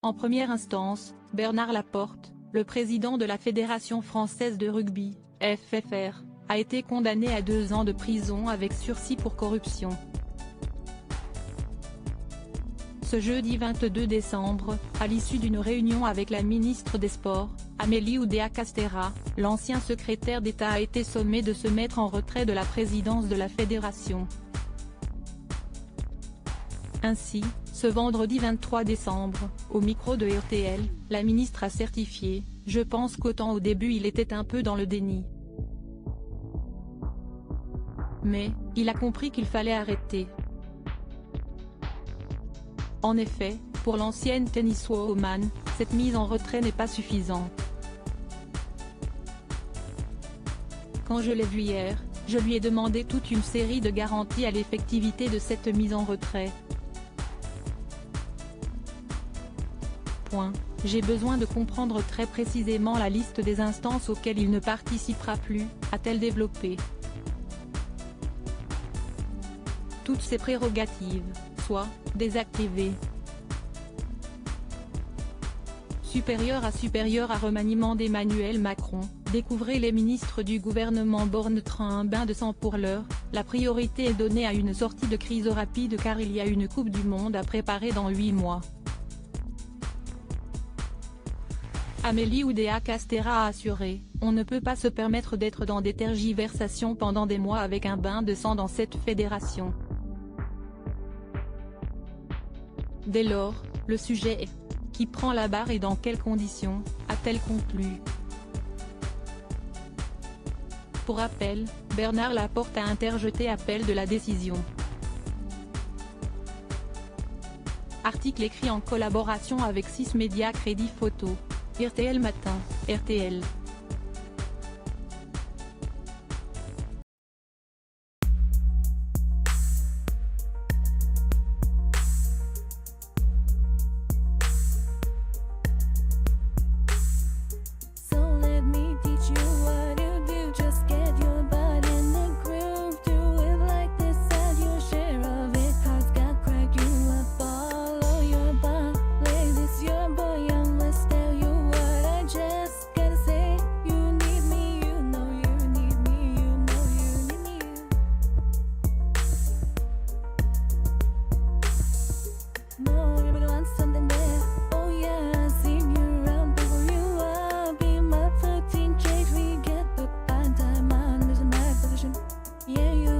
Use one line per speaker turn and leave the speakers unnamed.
En première instance, Bernard Laporte, le président de la Fédération française de rugby, FFR, a été condamné à 2 ans de prison avec sursis pour corruption. Ce jeudi 22 décembre, à l'issue d'une réunion avec la ministre des Sports, Amélie Oudéa-Castéra, l'ancien secrétaire d'État a été sommé de se mettre en retrait de la présidence de la fédération. Ainsi, ce vendredi 23 décembre, au micro de RTL, la ministre a certifié « Je pense qu'autant au début il était un peu dans le déni. Mais, il a compris qu'il fallait arrêter. » En effet, pour l'ancienne tenniswoman, cette mise en retrait n'est pas suffisante. Quand je l'ai vue hier, je lui ai demandé toute une série de garanties à l'effectivité de cette mise en retrait. J'ai besoin de comprendre très précisément la liste des instances auxquelles il ne participera plus, a-t-elle développé. Toutes ses prérogatives, soit désactivées. Supérieur à remaniement d'Emmanuel Macron, découvrez les ministres du gouvernement Borne un bain de sang pour l'heure, la priorité est donnée à une sortie de crise rapide car il y a une Coupe du Monde à préparer dans 8 mois. Amélie Oudéa-Castéra a assuré, on ne peut pas se permettre d'être dans des tergiversations pendant des mois avec un bain de sang dans cette fédération. Dès lors, le sujet est « Qui prend la barre et dans quelles conditions ?» a-t-elle conclu. Pour rappel, Bernard Laporte a interjeté appel de la décision. Article écrit en collaboration avec 6 médias Crédit Photo. RTL Matin, RTL.
Yeah, you